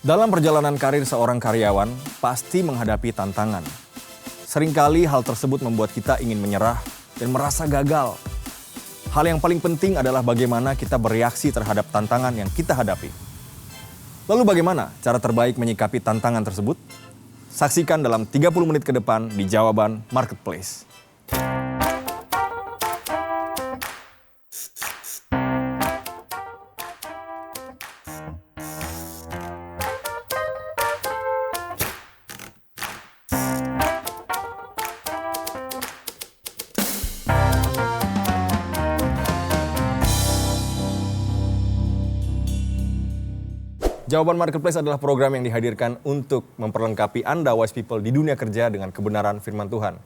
Dalam perjalanan karir seorang karyawan, pasti menghadapi tantangan. Seringkali hal tersebut membuat kita ingin menyerah dan merasa gagal. Hal yang paling penting adalah bagaimana kita bereaksi terhadap tantangan yang kita hadapi. Lalu bagaimana cara terbaik menyikapi tantangan tersebut? Saksikan dalam 30 menit ke depan di Jawaban Marketplace. Jawaban Marketplace adalah program yang dihadirkan untuk memperlengkapi Anda wise people di dunia kerja dengan kebenaran firman Tuhan.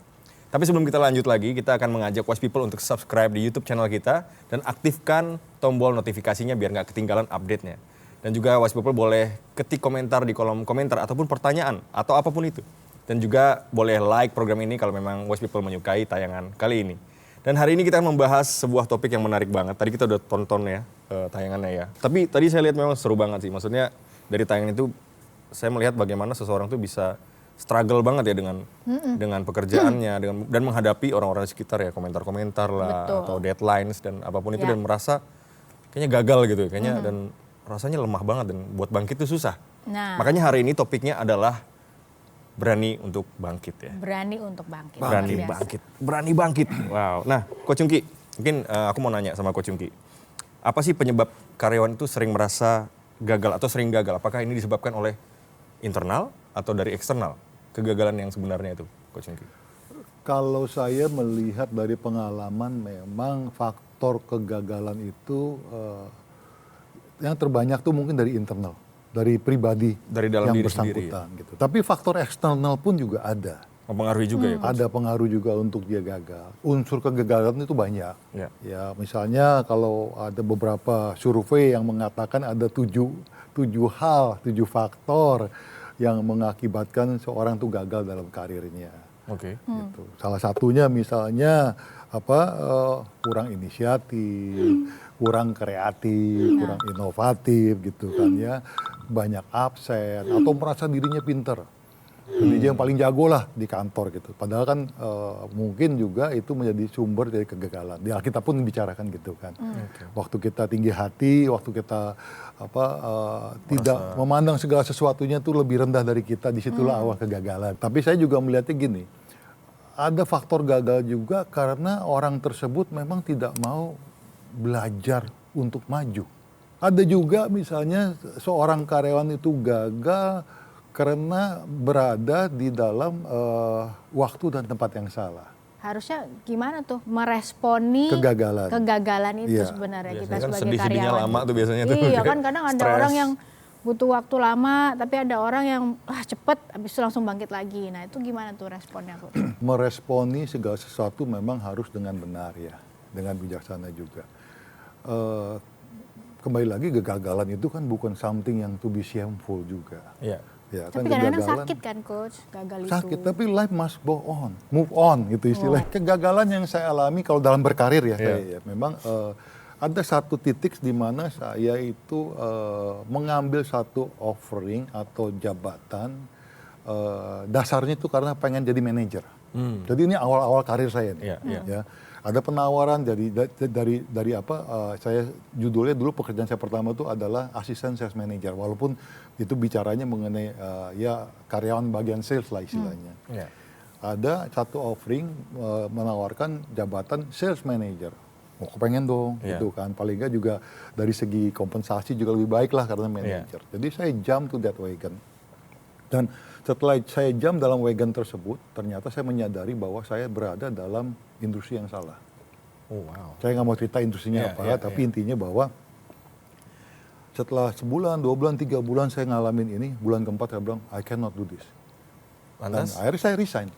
Tapi sebelum kita lanjut lagi, kita akan mengajak wise people untuk subscribe di YouTube channel kita dan aktifkan tombol notifikasinya biar nggak ketinggalan update-nya. Dan juga wise people boleh ketik komentar di kolom komentar ataupun pertanyaan atau apapun itu. Dan juga boleh like program ini kalau memang wise people menyukai tayangan kali ini. Dan hari ini kita akan membahas sebuah topik yang menarik banget. Tadi kita udah tonton ya tayangannya ya. Tapi tadi saya lihat memang seru banget sih. Maksudnya dari tayangan itu saya melihat bagaimana seseorang tuh bisa struggle banget ya dengan pekerjaannya dan menghadapi orang-orang di sekitar ya, komentar-komentar lah. Betul. Atau deadlines dan apapun itu dan merasa kayaknya gagal gitu kayaknya dan rasanya lemah banget dan buat bangkit itu susah. Nah. Makanya hari ini topiknya adalah berani untuk bangkit ya. Berani untuk bangkit. Berani bangkit. Wow. Nah, Coach Yungki, mungkin aku mau nanya sama Coach Yungki. Apa sih penyebab karyawan itu sering merasa gagal atau sering gagal? Apakah ini disebabkan oleh internal atau dari eksternal? Kegagalan yang sebenarnya itu, Coach Yungki. Kalau saya melihat dari pengalaman, memang faktor kegagalan itu yang terbanyak tuh mungkin dari internal. Dari pribadi dari dalam yang diri bersangkutan sendiri. Gitu. Tapi faktor eksternal pun juga ada. Mempengaruhi juga ya, Coach? Ada pengaruh juga untuk dia gagal. Unsur kegagalan itu banyak. Ya, misalnya kalau ada beberapa survei yang mengatakan ada 7 faktor yang mengakibatkan seorang tuh gagal dalam karirnya. Oke. Gitu. Salah satunya misalnya kurang inisiatif, kurang kreatif, kurang inovatif gitu kan ya. Banyak absen atau merasa dirinya pinter. Jadi dia yang paling jago lah di kantor gitu. Padahal kan mungkin juga itu menjadi sumber dari kegagalan. Di Alkitab pun membicarakan gitu kan. Waktu kita tinggi hati, waktu kita tidak memandang segala sesuatunya tuh lebih rendah dari kita, disitulah awal kegagalan. Tapi saya juga melihatnya gini, ada faktor gagal juga karena orang tersebut memang tidak mau belajar untuk maju. Ada juga misalnya seorang karyawan itu gagal karena berada di dalam waktu dan tempat yang salah. Harusnya gimana tuh meresponi kegagalan itu sebenarnya kita kan sebagai sedih-sedihnya karyawan. lama tuh biasanya tuh. Iya kan kadang ada orang yang butuh waktu lama tapi ada orang yang cepet habis itu langsung bangkit lagi. Nah itu gimana tuh responnya, Coach? Meresponi segala sesuatu memang harus dengan benar ya, dengan bijaksana juga. Kembali lagi kegagalan itu kan bukan something yang to be shameful juga. Iya. Ya, tapi kan kadang-kadang sakit kan, Coach, gagal itu. Sakit, tapi life must go on, move on gitu istilahnya. Kegagalan yang saya alami kalau dalam berkarir ya, saya, memang ada satu titik di mana saya itu mengambil satu offering atau jabatan, dasarnya itu karena pengen jadi manajer. Jadi ini awal-awal karir saya nih. Ya. Ada penawaran dari saya judulnya dulu pekerjaan saya pertama itu adalah asisten sales manager, walaupun itu bicaranya mengenai karyawan bagian sales lah istilahnya. Ada satu offering menawarkan jabatan sales manager. Oh, kepengen dong gitu kan, paling nggak juga dari segi kompensasi juga lebih baik lah karena manager. Jadi saya jump to that wagon. Dan setelah saya jump dalam wagon tersebut, ternyata saya menyadari bahwa saya berada dalam industri yang salah. Oh, wow. Saya nggak mau cerita industrinya tapi intinya bahwa setelah sebulan, 2 bulan, 3 bulan saya ngalamin ini, bulan keempat saya bilang, I cannot do this. Dan akhirnya saya resign.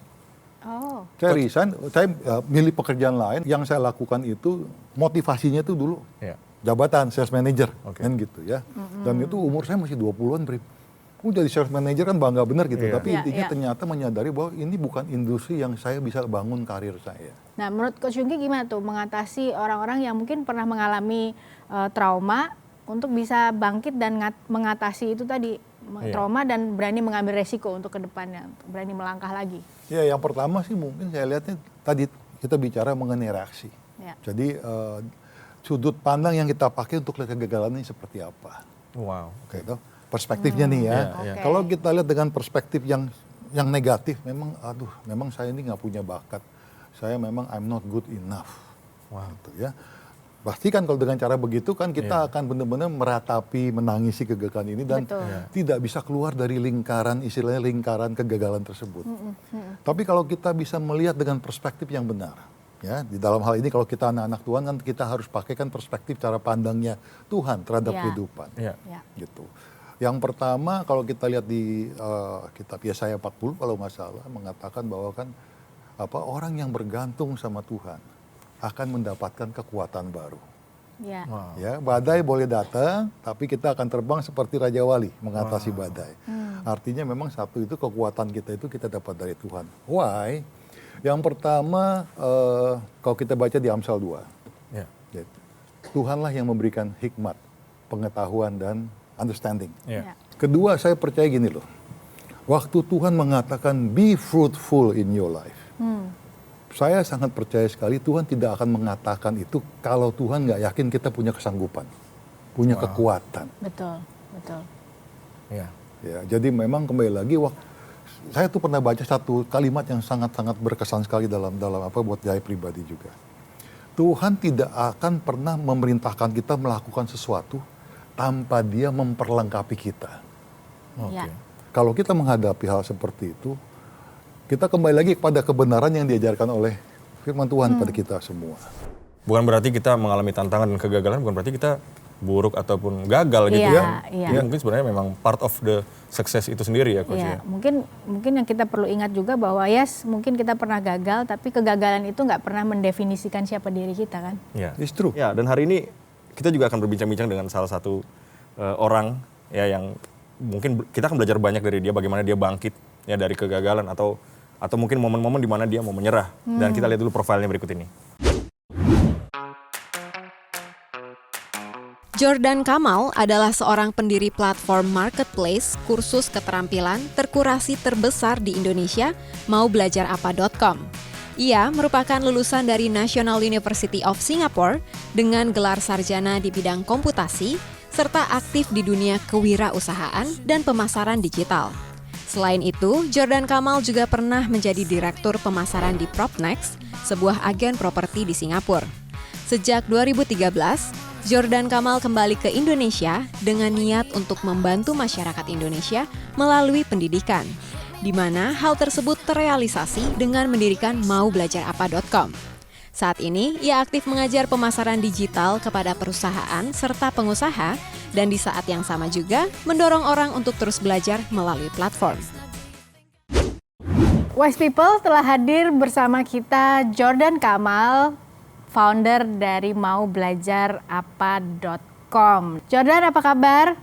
Saya resign, saya milih pekerjaan lain. Yang saya lakukan itu motivasinya tuh dulu jabatan sales manager, kan gitu ya. Dan itu umur saya masih 20-an, Bri. Jadi sales manager kan bangga bener gitu, tapi intinya ternyata menyadari bahwa ini bukan industri yang saya bisa bangun karir saya. Nah, menurut Coach Yungki gimana tuh mengatasi orang-orang yang mungkin pernah mengalami trauma untuk bisa bangkit dan mengatasi itu tadi, trauma dan berani mengambil resiko untuk ke depannya, berani melangkah lagi. Ya, yang pertama sih mungkin saya lihatnya tadi kita bicara mengenai reaksi. Ya. Jadi sudut pandang yang kita pakai untuk lihat kegagalan ini seperti apa. Wow. Oke, itu perspektifnya nih ya. Iya, iya. Kalau kita lihat dengan perspektif yang negatif, memang saya ini nggak punya bakat. Saya memang I'm not good enough. Wow. Gitu ya. Pasti kan kalau dengan cara begitu kan kita akan benar-benar meratapi, menangisi kegagalan ini dan Betul. tidak bisa keluar dari lingkaran, istilahnya lingkaran kegagalan tersebut. Tapi kalau kita bisa melihat dengan perspektif yang benar, ya di dalam hal ini kalau kita anak-anak Tuhan kan kita harus pakaikan perspektif cara pandangnya Tuhan terhadap Ya. kehidupan. Iya. Ya. Gitu. Yang pertama kalau kita lihat di kitab Yesaya 40 kalau nggak salah mengatakan bahwa kan orang yang bergantung sama Tuhan akan mendapatkan kekuatan baru. Ya. Wow. Ya, badai boleh datang, tapi kita akan terbang seperti Raja Wali mengatasi badai. Artinya memang satu itu kekuatan kita itu kita dapat dari Tuhan. Why? Yang pertama, kalau kita baca di Amsal 2, Iya. ya, Tuhanlah yang memberikan hikmat, pengetahuan dan understanding. Iya. Ya. Kedua, saya percaya gini loh, waktu Tuhan mengatakan be fruitful in your life, saya sangat percaya sekali Tuhan tidak akan mengatakan itu kalau Tuhan nggak yakin kita punya kesanggupan, punya kekuatan. Betul, betul. Iya. Ya, jadi memang kembali lagi, saya tuh pernah baca satu kalimat yang sangat-sangat berkesan sekali dalam buat saya pribadi juga. Tuhan tidak akan pernah memerintahkan kita melakukan sesuatu tanpa Dia memperlengkapi kita. Oke. Ya. Kalau kita menghadapi hal seperti itu, kita kembali lagi kepada kebenaran yang diajarkan oleh firman Tuhan pada kita semua. Bukan berarti kita mengalami tantangan dan kegagalan, bukan berarti kita buruk ataupun gagal gitu Iya, ya. iya. Jadi mungkin sebenarnya memang part of the success itu sendiri ya Coach Ya, ya. mungkin yang kita perlu ingat juga bahwa mungkin kita pernah gagal, tapi kegagalan itu nggak pernah mendefinisikan siapa diri kita kan. Iya. It's true. Ya, dan hari ini kita juga akan berbincang-bincang dengan salah satu orang ya yang mungkin kita akan belajar banyak dari dia, bagaimana dia bangkit ya dari kegagalan atau mungkin momen-momen di mana dia mau menyerah. Dan kita lihat dulu profilnya berikut ini. Jordan Kamal adalah seorang pendiri platform marketplace kursus keterampilan terkurasi terbesar di Indonesia, maubelajarapa.com. Ia merupakan lulusan dari National University of Singapore dengan gelar sarjana di bidang komputasi, serta aktif di dunia kewirausahaan dan pemasaran digital. Selain itu, Jordan Kamal juga pernah menjadi direktur pemasaran di Propnex, sebuah agen properti di Singapura. Sejak 2013, Jordan Kamal kembali ke Indonesia dengan niat untuk membantu masyarakat Indonesia melalui pendidikan, di mana hal tersebut terrealisasi dengan mendirikan maubelajarapa.com. Saat ini, ia aktif mengajar pemasaran digital kepada perusahaan serta pengusaha, dan di saat yang sama juga mendorong orang untuk terus belajar melalui platform. Wise People telah hadir bersama kita Jordan Kamal, founder dari maubelajarapa.com. Jordan, apa kabar?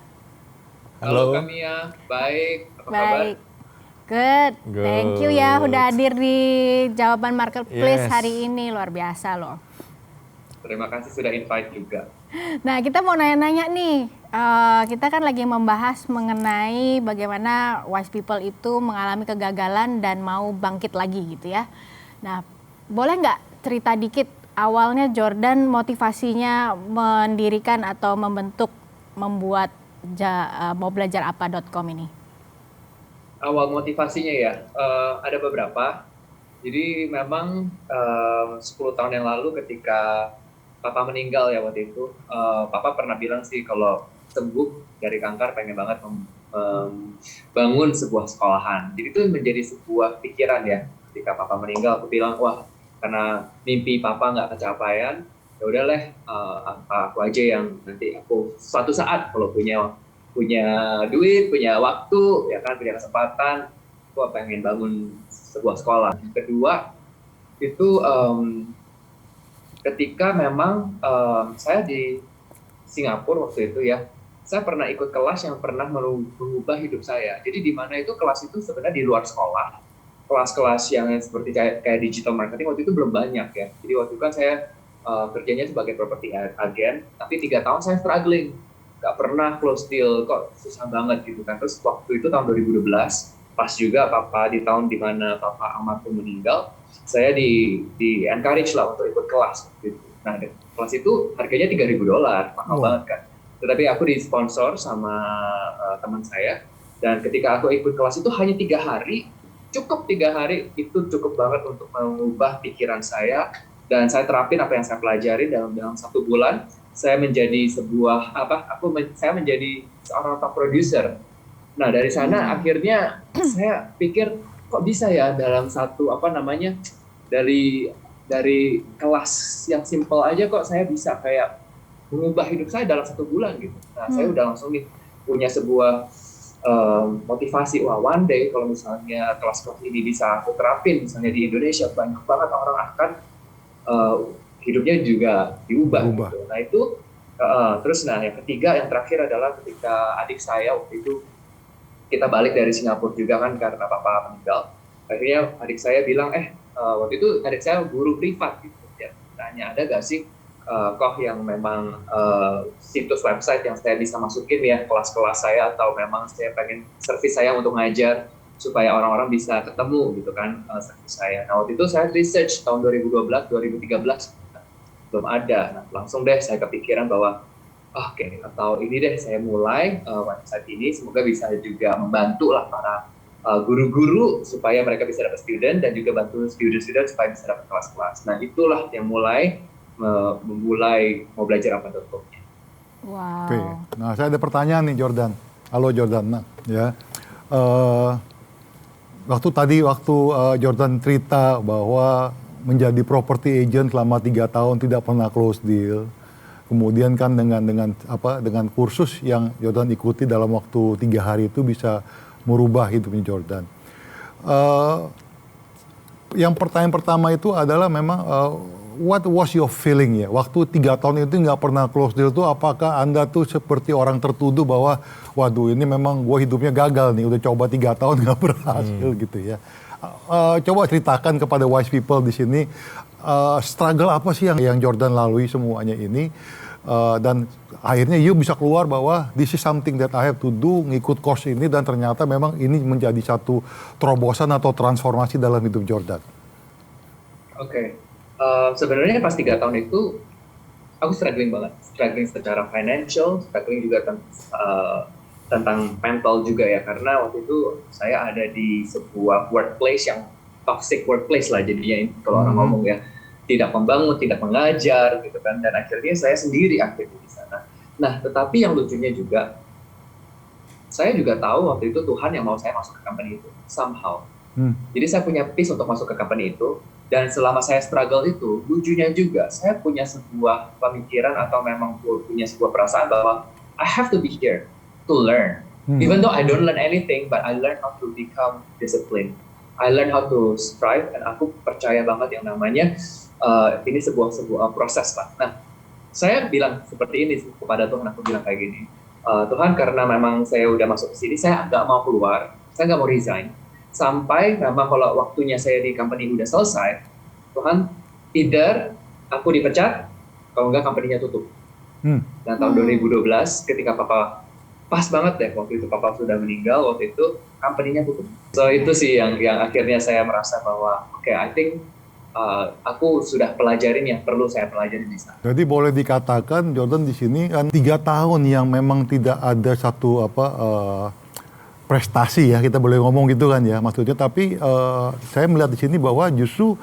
Halo Kamia, baik. Apa kabar? Baik. Good. Thank you ya udah hadir di Jawaban Marketplace Yes. hari ini. Luar biasa loh. Terima kasih sudah invite juga. Nah, kita mau nanya-nanya nih. Kita kan lagi membahas mengenai bagaimana wise people itu mengalami kegagalan dan mau bangkit lagi gitu ya. Nah, boleh nggak cerita dikit awalnya Jordan motivasinya mendirikan atau membuat maubelajarapa.com ini? Awal motivasinya ya, ada beberapa. Jadi memang 10 tahun yang lalu ketika Papa meninggal ya waktu itu, Papa pernah bilang sih kalau sembuh dari kanker pengen banget membangun sebuah sekolahan. Jadi itu menjadi sebuah pikiran ya. Ketika Papa meninggal, aku bilang wah karena mimpi Papa nggak kecapaian, ya udahlah aku aja yang nanti aku suatu saat kalau punya duit, punya waktu, ya kan, punya kesempatan, aku pengen bangun sebuah sekolah. Kedua, itu ketika memang saya di Singapura waktu itu ya, saya pernah ikut kelas yang pernah mengubah hidup saya. Jadi di mana itu kelas itu sebenarnya di luar sekolah. Kelas-kelas yang seperti kayak digital marketing waktu itu belum banyak ya. Jadi waktu itu kan saya kerjanya sebagai property agent, tapi 3 tahun saya struggling. nggak pernah close deal, kok susah banget gitu kan. Terus waktu itu tahun 2012, pas juga papa di tahun dimana papa almarhum meninggal, saya di encourage lah untuk ikut kelas gitu. Nah, kelas itu harganya $3.000, mahal banget kan. Tetapi aku disponsor sama teman saya, dan ketika aku ikut kelas itu hanya 3 hari, cukup 3 hari itu cukup banget untuk mengubah pikiran saya, dan saya terapin apa yang saya pelajari dalam 1 bulan. Saya menjadi saya menjadi seorang top producer. Nah, dari sana akhirnya saya pikir kok bisa ya dalam dari kelas yang simple aja kok saya bisa kayak mengubah hidup saya dalam 1 bulan gitu. Nah, saya udah langsung nih punya sebuah motivasi, wah one day kalau misalnya kelas-kelas ini bisa aku terapin misalnya di Indonesia, banyak banget orang akan hidupnya juga diubah. Gitu. Nah itu terus yang ketiga, yang terakhir adalah ketika adik saya waktu itu kita balik dari Singapura juga kan karena papa meninggal. Akhirnya adik saya bilang, waktu itu adik saya guru privat gitu. Ya, tanya ada gak sih Koh yang memang situs website yang saya bisa masukin ya kelas-kelas saya, atau memang saya pengen servis saya untuk ngajar supaya orang-orang bisa ketemu gitu kan servis saya. Nah waktu itu saya research tahun 2012, 2013 belum ada. Nah langsung deh saya kepikiran bahwa oke, atau ini deh saya mulai website ini, semoga bisa juga membantu lah para guru-guru supaya mereka bisa dapat student, dan juga bantu student-student supaya bisa dapat kelas-kelas. Nah itulah yang memulai mau belajar apa.com-nya. Wow. Oke. Nah, saya ada pertanyaan nih Jordan. Halo Jordan. Nah, ya. Waktu Jordan cerita bahwa menjadi property agent selama 3 tahun tidak pernah close deal. Kemudian kan dengan kursus yang Jordan ikuti dalam waktu 3 hari itu bisa merubah hidupnya Jordan. Yang pertanyaan pertama itu adalah memang what was your feeling ya? Waktu 3 tahun itu nggak pernah close deal tuh, apakah Anda tuh seperti orang tertuduh bahwa waduh ini memang gue hidupnya gagal nih, udah coba 3 tahun nggak berhasil gitu ya? Coba ceritakan kepada wise people di sini, struggle apa sih yang Jordan lalui semuanya ini, dan akhirnya you bisa keluar bahwa this is something that I have to do, ngikut course ini, dan ternyata memang ini menjadi satu terobosan atau transformasi dalam hidup Jordan. Oke. Sebenarnya pas 3 tahun itu aku struggling secara financial, struggling juga tentang mental juga ya, karena waktu itu saya ada di sebuah workplace yang toxic workplace lah jadinya, kalau orang ngomong ya, tidak membangun, tidak mengajar gitu kan, dan akhirnya saya sendiri aktif di sana. Nah tetapi yang lucunya juga, saya juga tahu waktu itu Tuhan yang mau saya masuk ke company itu somehow. Jadi saya punya peace untuk masuk ke company itu. Dan selama saya struggle itu, lucunya juga, saya punya sebuah pemikiran atau memang punya sebuah perasaan bahwa I have to be here to learn. Even though I don't learn anything, but I learn how to become disciplined. I learn how to strive, dan aku percaya banget yang namanya ini sebuah proses lah. Nah, saya bilang seperti ini kepada Tuhan, aku bilang kayak gini, Tuhan karena memang saya udah masuk ke sini, saya nggak mau keluar, saya nggak mau resign. Sampai memang kalau waktunya saya di company udah selesai, Tuhan, either aku dipecat, kalau enggak company-nya tutup. Dan tahun 2012 ketika papa, pas banget deh waktu itu papa sudah meninggal, waktu itu company-nya tutup. So itu sih yang akhirnya saya merasa bahwa oke, I think aku sudah pelajarin yang perlu saya pelajarin di sana. Jadi boleh dikatakan Jordan di sini kan 3 tahun yang memang tidak ada satu prestasi ya, kita boleh ngomong gitu kan ya maksudnya, tapi saya melihat di sini bahwa justru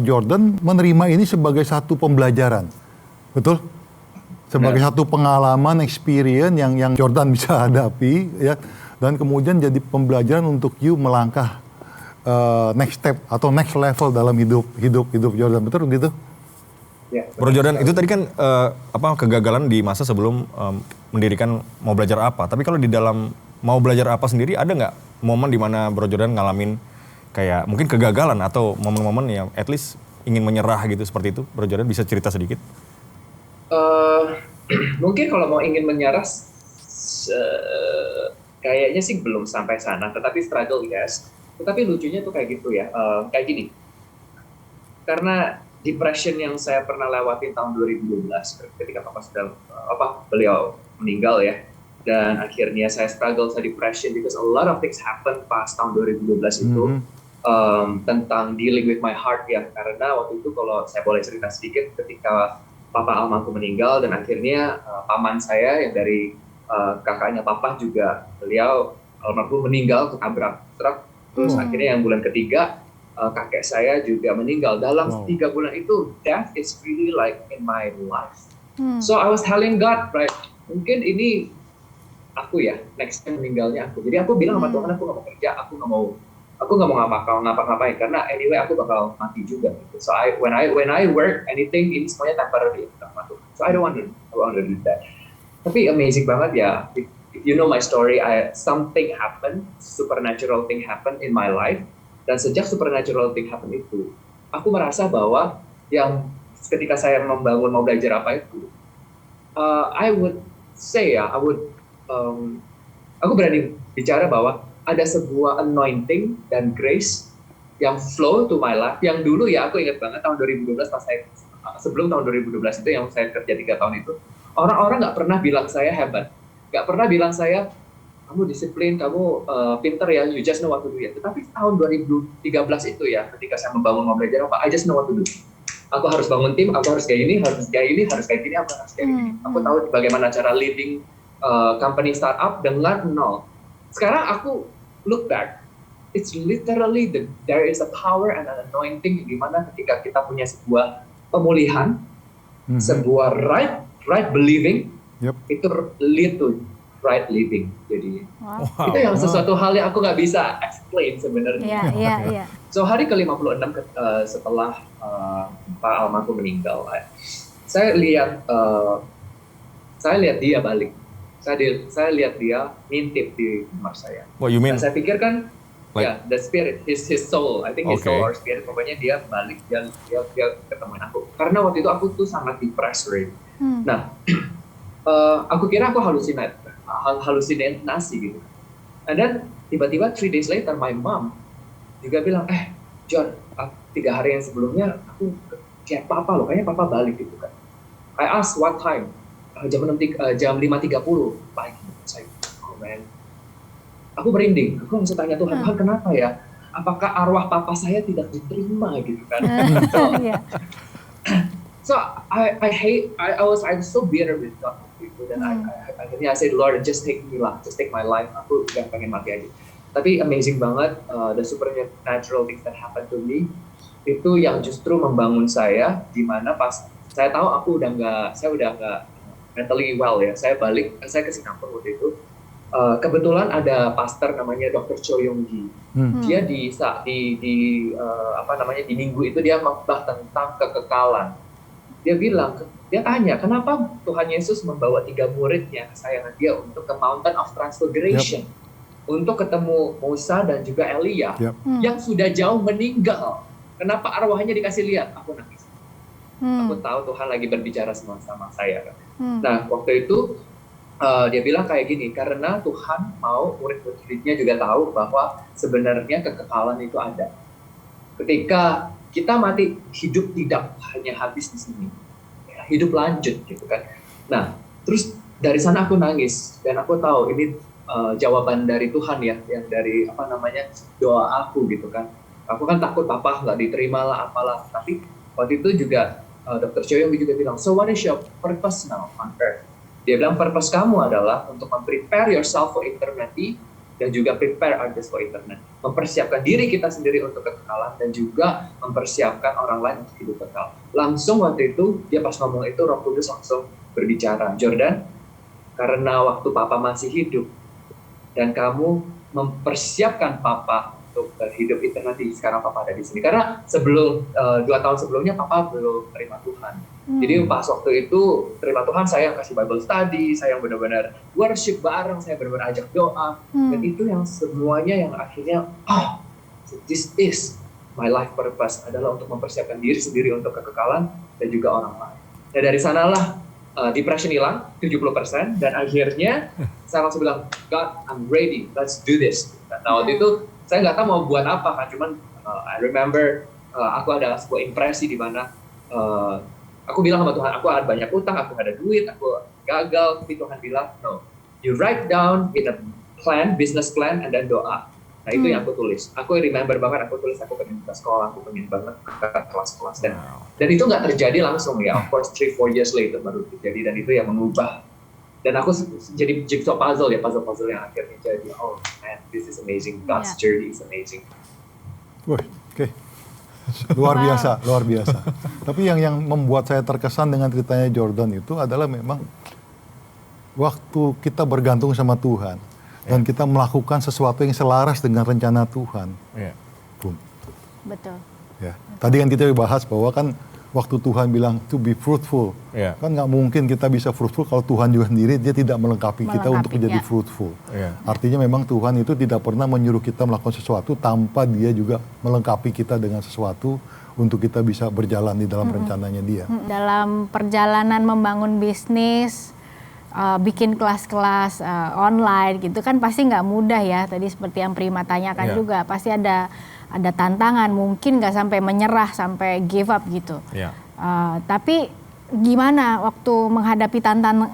Jordan menerima ini sebagai satu pembelajaran, betul? Sebagai satu pengalaman, experience yang Jordan bisa hadapi ya, dan kemudian jadi pembelajaran untuk you melangkah next step atau next level dalam hidup Jordan, betul gitu? Ya, Bro Jordan, itu tadi kan kegagalan di masa sebelum mendirikan Mau Belajar Apa, tapi kalau di dalam Mau Belajar Apa sendiri, ada nggak momen di mana Bro Jordan ngalamin kayak mungkin kegagalan atau momen-momen yang at least ingin menyerah gitu seperti itu? Bro Jordan bisa cerita sedikit? Mungkin kalau mau ingin menyerah, kayaknya sih belum sampai sana, tetapi struggle yes. Tetapi lucunya tuh kayak gitu ya, kayak gini. Karena depression yang saya pernah lewatin tahun 2012 ketika beliau meninggal ya. Dan akhirnya saya struggle, saya depression because a lot of things happen pas tahun 2012 itu tentang dealing with my heart ya. Karena waktu itu kalau saya boleh cerita sedikit, ketika Papa almarhum meninggal dan akhirnya paman saya yang dari kakaknya Papa juga, beliau almarhum meninggal ketabrak truk. Terus akhirnya yang bulan ketiga kakek saya juga meninggal. Dalam 3 bulan itu, death is really like in my life. So I was telling God, right, mungkin ini aku ya, next time meninggalnya aku. Jadi aku bilang sama Tuhan, aku nggak mau kerja, aku nggak mau ngapa-ngapain karena anyway aku bakal mati juga. Gitu. So when I work anything, ini semuanya temporary sama Tuhan. So I don't want to do that. Tapi amazing banget ya. If you know my story, something happened, supernatural thing happened in my life. Dan sejak supernatural thing happen itu, aku merasa bahwa yang ketika saya membangun mau belajar apa itu, I would say ya, aku berani bicara bahwa ada sebuah anointing dan grace yang flow to my life. Yang dulu ya aku ingat banget tahun 2012 pas saya sebelum tahun 2012 itu yang saya kerja 3 tahun itu, orang-orang nggak pernah bilang saya hebat, nggak pernah bilang saya kamu disiplin, kamu pinter ya, you just know what to do ya. Tetapi tahun 2013 itu ya, ketika saya membangun mau belajar apa, I just know what to do. Aku harus bangun tim, aku harus kayak ini, harus kayak ini, harus kayak gini, aku harus kayak gini. Aku tahu bagaimana cara leading company startup dengan nol. Sekarang aku look back, it's literally there is a power and an anointing di mana ketika kita punya sebuah pemulihan, sebuah right believing, itu lead to right living. Jadi itu yang sesuatu hal yang aku nggak bisa explain sebenarnya. Iya. So hari ke-56 setelah Pak almarhum meninggal, saya lihat dia balik. Saya lihat dia ngintip di kamar saya. What you mean? Dan saya pikir kan, like, the spirit, his soul, I think his soul or spirit, pokoknya dia balik, dia ketemuin aku. Karena waktu itu aku tuh sangat depressed, right? Nah, aku kira aku halusinasi gitu. And then tiba-tiba 3 days later, my mom juga bilang, John, 3 hari yang sebelumnya aku lihat Papa loh, kayaknya Papa balik gitu kan. I asked what time? Jam 5.30 pagi. Saya, oh man. Aku merinding. Aku langsung tanya Tuhan, Tuhan kenapa ya? Apakah arwah Papa saya tidak diterima gitu kan? So I was so bitter with God gitu. Dan akhirnya I said, Lord, just take me lah, just take my life. Aku gak pengen mati aja. Tapi amazing banget, the supernatural things that happened to me itu yang justru membangun saya, di mana pas saya tahu aku saya udah nggak mentally well ya. Saya ke Singapura waktu itu. Kebetulan ada pastor namanya Dr. Cho Yong Gi. Dia di minggu itu dia khotbah tentang kekekalan. Dia tanya, kenapa Tuhan Yesus membawa 3 muridnya, kesayangan dia, untuk ke Mountain of Transfiguration, untuk ketemu Musa dan juga Elia, yang sudah jauh meninggal. Kenapa arwahnya dikasih lihat? Aku nangis. Aku tahu Tuhan lagi berbicara sama saya. Nah, waktu itu dia bilang kayak gini, karena Tuhan mau murid-muridnya juga tahu bahwa sebenarnya kekekalan itu ada. Ketika kita mati, hidup tidak hanya habis di sini, hidup lanjut gitu kan. Nah, terus dari sana aku nangis dan aku tahu ini jawaban dari Tuhan ya, yang dari doa aku gitu kan. Aku kan takut Papa nggak diterima lah apalah, tapi waktu itu juga Dr. Cho Yong Gi juga bilang, so what is your purpose now on earth? Dia bilang purpose kamu adalah untuk prepare yourself for eternity dan juga prepare others for eternity. Mempersiapkan diri kita sendiri untuk kekekalan dan juga mempersiapkan orang lain untuk hidup kekal. Langsung waktu itu, dia pas ngomong itu, Roh Kudus langsung berbicara, Jordan, karena waktu Papa masih hidup dan kamu mempersiapkan Papa untuk hidup eternity, sekarang Papa ada di sini. Karena sebelum 2 tahun sebelumnya Papa belum terima Tuhan. Jadi pas waktu itu terima Tuhan, saya yang kasih Bible study, saya yang benar-benar worship bareng, saya benar-benar ajak doa. Dan itu yang semuanya yang akhirnya, this is my life purpose, adalah untuk mempersiapkan diri sendiri untuk kekekalan dan juga orang lain. Dan dari sanalah depression hilang 70%, dan akhirnya saya langsung bilang, God, I'm ready, let's do this. Nah waktu itu saya nggak tahu mau buat apa kan, cuman I remember aku ada sebuah impresi di mana aku bilang sama Tuhan, aku ada banyak utang, aku nggak ada duit, aku gagal, tapi Tuhan bilang, no, you write down in a plan, business plan, and then doa. Nah itu yang aku tulis. Aku remember banget, aku tulis aku pengen ke sekolah, aku pengen banget ke kelas-kelas. Dan itu nggak terjadi langsung ya, of course 3-4 years later baru terjadi, dan itu yang mengubah. Dan aku jadi jigsaw puzzle ya, puzzle yang akhirnya jadi, oh man, this is amazing, God's journey is amazing. Wih, oke. Luar biasa, luar biasa. Tapi yang membuat saya terkesan dengan ceritanya Jordan itu adalah memang waktu kita bergantung sama Tuhan dan kita melakukan sesuatu yang selaras dengan rencana Tuhan. Boom. Betul. Ya. Tadi kan kita bahas bahwa kan waktu Tuhan bilang to be fruitful, kan nggak mungkin kita bisa fruitful kalau Tuhan juga sendiri dia tidak melengkapi kita untuk menjadi fruitful. Artinya memang Tuhan itu tidak pernah menyuruh kita melakukan sesuatu tanpa dia juga melengkapi kita dengan sesuatu untuk kita bisa berjalan di dalam rencananya dia. Dalam perjalanan membangun bisnis, bikin kelas-kelas online gitu kan pasti nggak mudah ya. Tadi seperti yang Prima tanyakan juga, pasti ada tantangan, mungkin nggak sampai menyerah, sampai give up gitu. Tapi gimana waktu menghadapi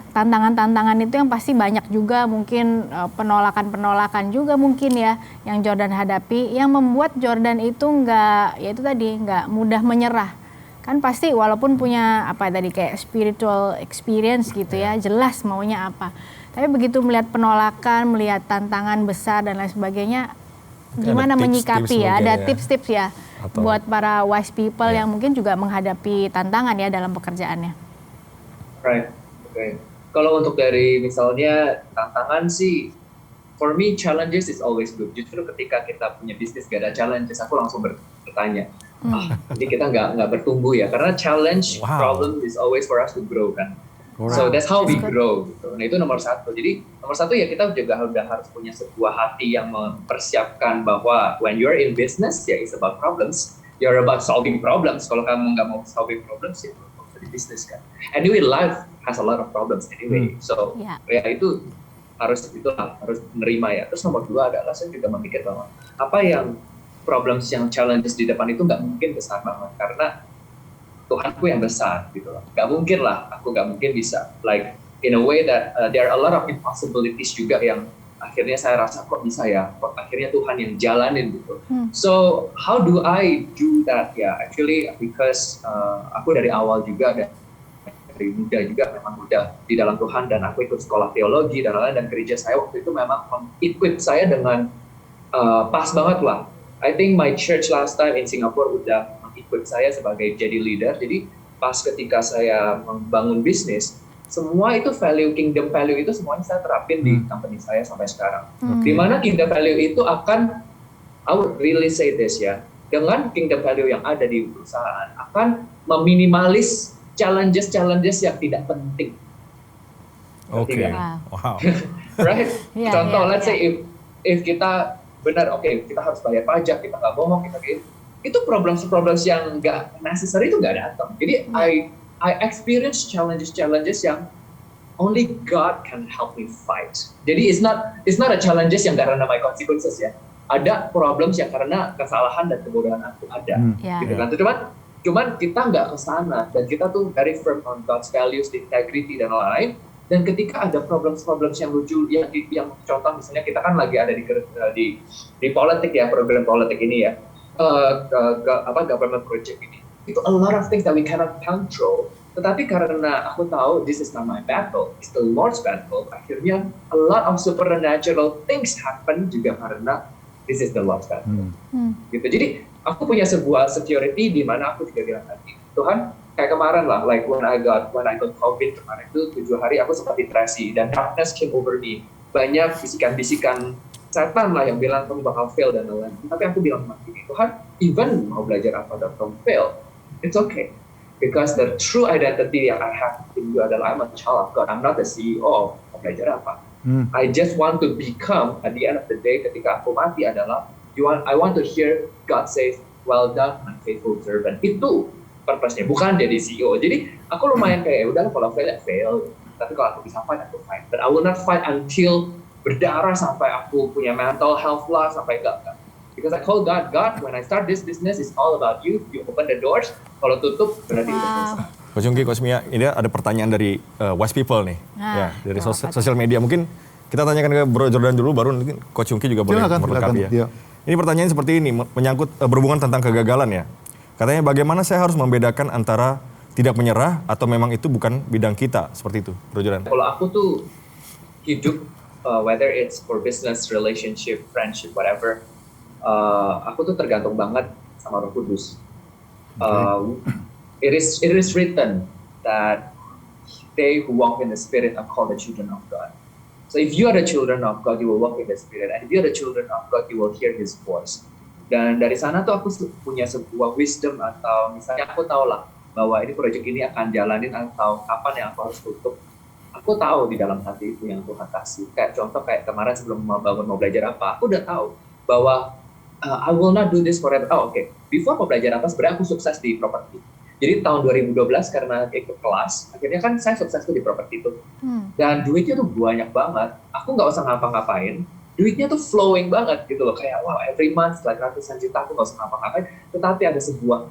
tantangan-tantangan itu yang pasti banyak juga mungkin penolakan-penolakan juga mungkin ya yang Jordan hadapi, yang membuat Jordan itu nggak mudah menyerah. Kan pasti walaupun punya kayak spiritual experience gitu ya, jelas maunya apa. Tapi begitu melihat penolakan, melihat tantangan besar dan lain sebagainya, gimana menyikapi ya? Ada tips-tips ya buat para wise people yang mungkin juga menghadapi tantangan ya dalam pekerjaannya. Right, okay. Kalau untuk dari misalnya tantangan sih, for me challenges is always good. Justru ketika kita punya bisnis gak ada challenges, aku langsung bertanya. Jadi kita nggak bertumbuh ya, karena challenge problem is always for us to grow kan. So that's how we grow gitu. Nah itu nomor satu. Jadi nomor satu ya kita juga udah harus punya sebuah hati yang mempersiapkan bahwa when you're in business ya it's about problems, you're about solving problems. Kalau kamu nggak mau solving problems ya nggak usah di bisnis kan. Anyway life has a lot of problems anyway. So ya itu harus menerima ya. Terus nomor dua adalah saya juga memikir bahwa apa yang problems yang challenges di depan itu nggak mungkin besar banget karena Tuhanku yang besar gitu loh. Nggak mungkin bisa. Like in a way that there are a lot of impossibilities juga yang akhirnya saya rasa kok bisa ya. Kok akhirnya Tuhan yang jalanin gitu. So how do I do that ya? Actually because aku dari awal juga dari muda juga memang muda di dalam Tuhan dan aku ikut sekolah teologi dan lain-lain dan gereja saya waktu itu memang equip saya dengan pas banget lah. I think my church last time in Singapore udah ikut saya sebagai jadi leader. Jadi pas ketika saya membangun bisnis, semua itu kingdom value itu semuanya saya terapin di company saya sampai sekarang. Dimana kingdom value itu akan, I would really say this ya, dengan kingdom value yang ada di perusahaan akan meminimalis challenges yang tidak penting. Oke. Wow. Right? Contoh, let's say if kita benar, kita harus bayar pajak, kita nggak bohong, kita gitu. Itu problems yang nggak necessary itu nggak datang. Jadi I experience challenges yang only God can help me fight. Jadi it's not a challenges yang karena my consequences ya. Ada problems yang karena kesalahan dan kebodohan aku ada. Gitu kan. Cuman kita nggak ke sana dan kita tuh very firm on God's values, integrity dan lain-lain. Dan ketika ada problems yang lucu, yang contoh misalnya kita kan lagi ada di politik ya, program politik ini ya, government project ini, itu a lot of things that we cannot control. Tetapi karena aku tahu this is not my battle, it's the Lord's battle, akhirnya a lot of supernatural things happen juga karena this is the Lord's battle. Gitu. Jadi aku punya sebuah security di mana aku juga bilang tadi, Tuhan, kayak kemarin lah, like when I got COVID kemarin itu 7 hari aku sempat depresi dan darkness came over me. Banyak bisikan-bisikan setan lah yang bilang kamu bakal fail dan lain-lain. Tapi aku bilang sama diri, Tuhan, even mau belajar apa dan kamu fail, it's okay. Because the true identity yang I have in you adalah I'm a child of God. I'm not the CEO of belajar apa. I just want to become at the end of the day ketika aku mati adalah I want to hear God say, well done, my faithful servant. Itu purpose-nya, bukan jadi CEO. Jadi aku lumayan kayak udah kalau fail, tapi kalau aku bisa fight, aku fight. But I will not fight until berdarah sampai aku punya mental health lah, sampai enggak. Because I call God, when I start this business, it's all about you. You open the doors, kalau tutup berarti udah selesai. Coach Yungki, Coach Mia, ini ada pertanyaan dari Wise People nih, Nah, dari sosial media. Mungkin kita tanyakan ke Bro Jordan dulu, baru mungkin Coach Yungki juga boleh melengkapi ya. Iya. Ini pertanyaan seperti ini, menyangkut berhubungan tentang kegagalan ya. Katanya bagaimana saya harus membedakan antara tidak menyerah atau memang itu bukan bidang kita, seperti itu, Bro Jordan. Kalau aku tuh hidup, whether it's for business, relationship, friendship, whatever, aku tuh tergantung banget sama Roh Kudus. It is written that they who walk in the Spirit are called the children of God. So if you are the children of God, you will walk in the Spirit. And if you are the children of God, you will hear His voice. Dan dari sana tuh aku punya sebuah wisdom, atau misalnya aku tahu lah bahwa ini proyek ini akan jalanin atau kapan yang aku harus tutup. Aku tahu di dalam hati itu yang Tuhan kasih. Kayak contoh kayak kemarin sebelum mau belajar apa, aku udah tahu bahwa I will not do this forever. Before mau belajar apa, sebenarnya aku sukses di properti. Jadi tahun 2012 karena ikut kelas, akhirnya kan saya sukses tuh di properti itu. Dan duitnya tuh banyak banget. Aku nggak usah ngapa-ngapain, duitnya tuh flowing banget gitu loh. Kayak wow, every month like ratusan juta, aku nggak usah ngapa-ngapain. Tetapi ada sebuah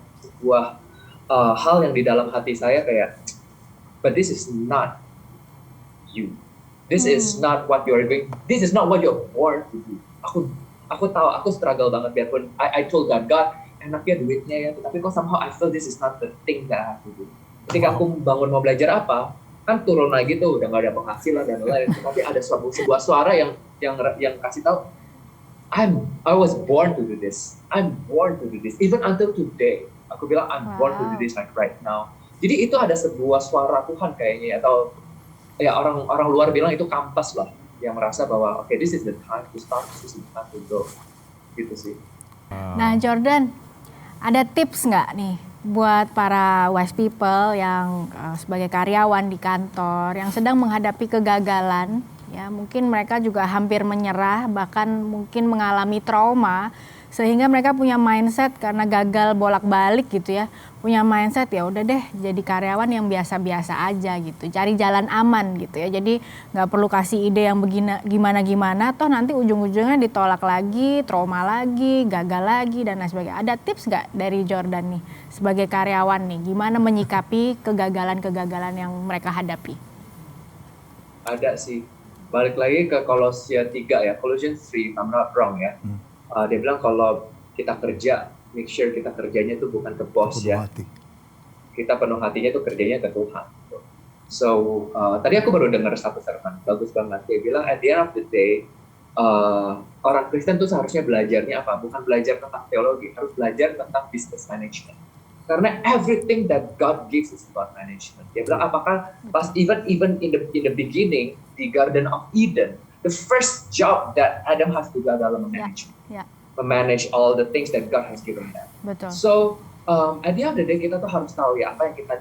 hal yang di dalam hati saya kayak, but this is not you. This is not what you're doing. This is not what you're born to do. Aku tahu, aku struggle banget biarpun I told God, enaknya duitnya ya, tapi kok somehow I feel this is not the thing that I have to do. Ketika aku bangun mau belajar apa, kan turun lagi tuh, udah gak ada penghasilan dan lain-lain. Tapi ada sebuah suara yang kasih tahu, I was born to do this. I'm born to do this. Even until today, aku bilang I'm born to do this like right now. Jadi itu ada sebuah suara Tuhan kayaknya, atau ya orang luar bilang itu kampas lah, yang merasa bahwa okay, this is the time to start, this is the time to go. Gitu sih. Nah Jordan, ada tips nggak nih buat para wise people yang sebagai karyawan di kantor yang sedang menghadapi kegagalan, ya mungkin mereka juga hampir menyerah, bahkan mungkin mengalami trauma, sehingga mereka punya mindset karena gagal bolak-balik gitu ya, punya mindset ya udah deh jadi karyawan yang biasa-biasa aja gitu, cari jalan aman gitu ya, jadi nggak perlu kasih ide yang gimana-gimana, toh nanti ujung-ujungnya ditolak lagi, trauma lagi, gagal lagi dan lain sebagainya. Ada tips nggak dari Jordan nih sebagai karyawan nih, gimana menyikapi kegagalan-kegagalan yang mereka hadapi? Ada sih, balik lagi ke Kolosius 3 ya, Colossians 3, if I'm not wrong ya. Dia bilang kalau kita kerja, make sure kita kerjanya itu bukan ke bos ya. Kita penuh hatinya itu kerjanya ke Tuhan. So, tadi aku baru dengar satu sermon, bagus banget. Dia bilang at the end of the day, orang Kristen tuh seharusnya belajarnya apa? Bukan belajar tentang teologi, harus belajar tentang business management. Karena everything that God gives is about management. Dia bilang apakah pas even in the beginning, di Garden of Eden, the first job that Adam has to do adalah memanage. Memanage all the things that God has given them. Betul. So, at the end of the day kita tuh harus tahu ya apa yang kita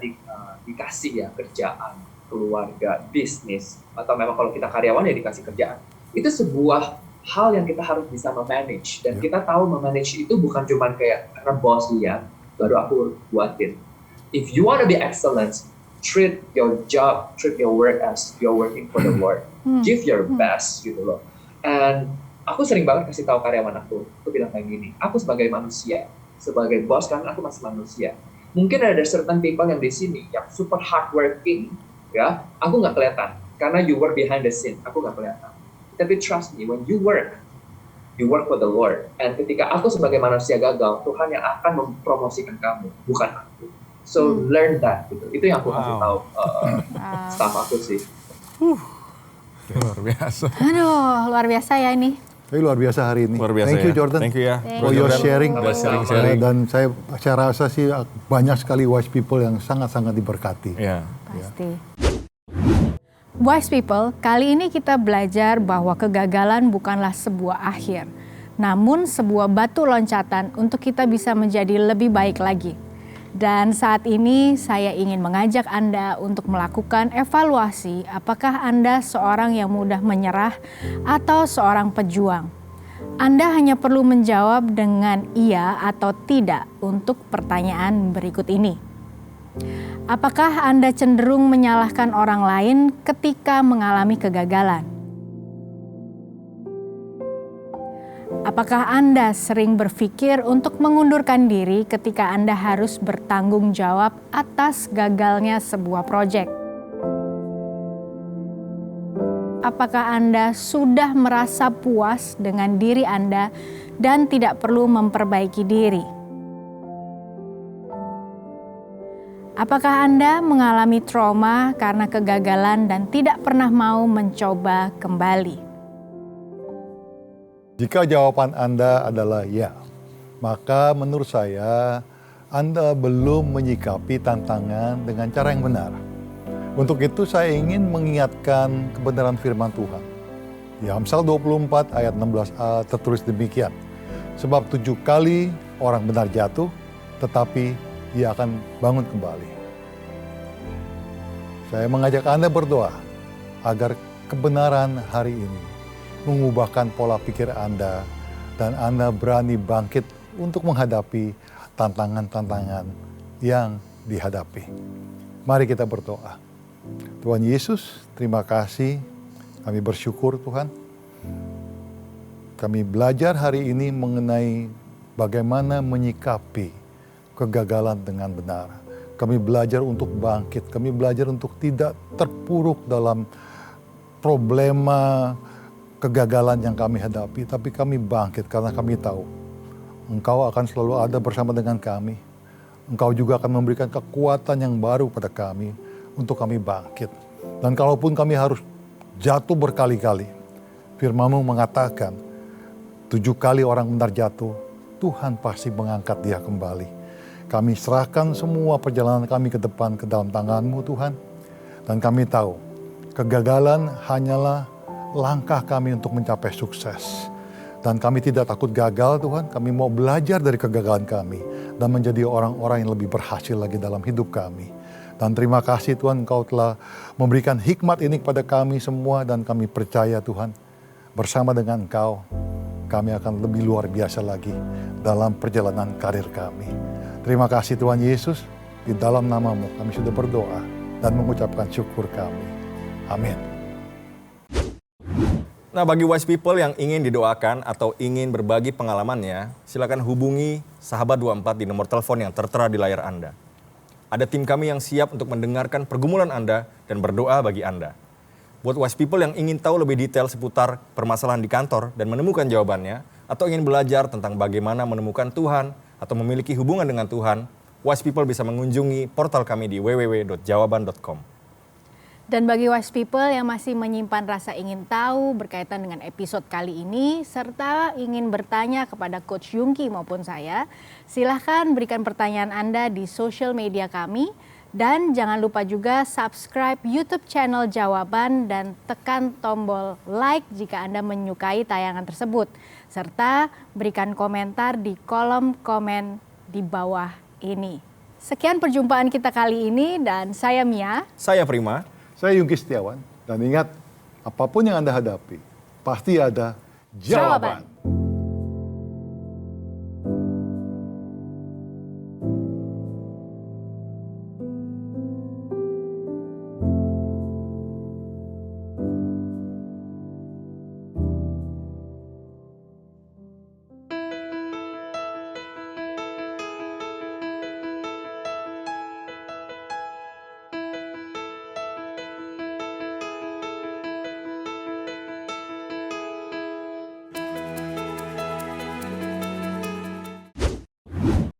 dikasih ya, kerjaan, keluarga, bisnis, atau memang kalau kita karyawan ya dikasih kerjaan. Itu sebuah hal yang kita harus bisa memanage, dan kita tahu memanage itu bukan cuma kayak karena bos lihat baru aku buatin. If you want to be excellent, treat your job, treat your work as you're working for the Lord. Give your best gitu loh. And aku sering banget kasih tahu karyawan aku bilang kayak gini, aku sebagai manusia, sebagai bos kan aku masih manusia. Mungkin ada certain people yang di sini yang super hardworking, ya, aku nggak kelihatan karena you work behind the scene, aku nggak kelihatan. Tapi trust me, when you work for the Lord. And ketika aku sebagai manusia gagal, Tuhan yang akan mempromosikan kamu, bukan aku. So learn that. Gitu. Itu yang aku kasih tahu staff aku sih. Luar biasa. Aduh, luar biasa ya ini. Tapi luar biasa hari ini. Luar biasa. Thank you ya. Jordan. Thank you ya. For your sharing. sharing. Dan saya rasa sih banyak sekali wise people yang sangat-sangat diberkati. Ya. Pasti. Wise people, kali ini kita belajar bahwa kegagalan bukanlah sebuah akhir, namun sebuah batu loncatan untuk kita bisa menjadi lebih baik lagi. Dan saat ini saya ingin mengajak Anda untuk melakukan evaluasi apakah Anda seorang yang mudah menyerah atau seorang pejuang. Anda hanya perlu menjawab dengan iya atau tidak untuk pertanyaan berikut ini. Apakah Anda cenderung menyalahkan orang lain ketika mengalami kegagalan? Apakah Anda sering berpikir untuk mengundurkan diri ketika Anda harus bertanggung jawab atas gagalnya sebuah proyek? Apakah Anda sudah merasa puas dengan diri Anda dan tidak perlu memperbaiki diri? Apakah Anda mengalami trauma karena kegagalan dan tidak pernah mau mencoba kembali? Jika jawaban Anda adalah ya, maka menurut saya Anda belum menyikapi tantangan dengan cara yang benar. Untuk itu saya ingin mengingatkan kebenaran firman Tuhan. Di Amsal 24 ayat 16a tertulis demikian. Sebab 7 kali orang benar jatuh, tetapi ia akan bangun kembali. Saya mengajak Anda berdoa agar kebenaran hari ini mengubahkan pola pikir Anda dan Anda berani bangkit untuk menghadapi tantangan-tantangan yang dihadapi. Mari kita berdoa. Tuhan Yesus, terima kasih. Kami bersyukur Tuhan. Kami belajar hari ini mengenai bagaimana menyikapi kegagalan dengan benar. Kami belajar untuk bangkit. Kami belajar untuk tidak terpuruk dalam problema kegagalan yang kami hadapi, tapi kami bangkit karena kami tahu Engkau akan selalu ada bersama dengan kami. Engkau juga akan memberikan kekuatan yang baru pada kami untuk kami bangkit. Dan kalaupun kami harus jatuh berkali-kali, firman-Mu mengatakan 7 kali orang benar jatuh, Tuhan pasti mengangkat dia kembali. Kami serahkan semua perjalanan kami ke depan ke dalam tangan-Mu Tuhan. Dan kami tahu kegagalan hanyalah langkah kami untuk mencapai sukses. Dan kami tidak takut gagal Tuhan, kami mau belajar dari kegagalan kami dan menjadi orang-orang yang lebih berhasil lagi dalam hidup kami. Dan terima kasih Tuhan, Engkau telah memberikan hikmat ini kepada kami semua dan kami percaya Tuhan, bersama dengan Engkau, kami akan lebih luar biasa lagi dalam perjalanan karir kami. Terima kasih Tuhan Yesus, di dalam nama-Mu kami sudah berdoa dan mengucapkan syukur kami. Amin. Nah, bagi wise people yang ingin didoakan atau ingin berbagi pengalamannya, silakan hubungi Sahabat 24 di nomor telepon yang tertera di layar Anda. Ada tim kami yang siap untuk mendengarkan pergumulan Anda dan berdoa bagi Anda. Buat wise people yang ingin tahu lebih detail seputar permasalahan di kantor dan menemukan jawabannya, atau ingin belajar tentang bagaimana menemukan Tuhan atau memiliki hubungan dengan Tuhan, wise people bisa mengunjungi portal kami di www.jawaban.com. Dan bagi wise people yang masih menyimpan rasa ingin tahu berkaitan dengan episode kali ini, serta ingin bertanya kepada Coach Yungki maupun saya, silahkan berikan pertanyaan Anda di social media kami. Dan jangan lupa juga subscribe YouTube channel Jawaban dan tekan tombol like jika Anda menyukai tayangan tersebut. Serta berikan komentar di kolom komen di bawah ini. Sekian perjumpaan kita kali ini dan saya Mia. Saya Prima. Saya Yungki Setiawan, dan ingat, apapun yang Anda hadapi, pasti ada jawaban.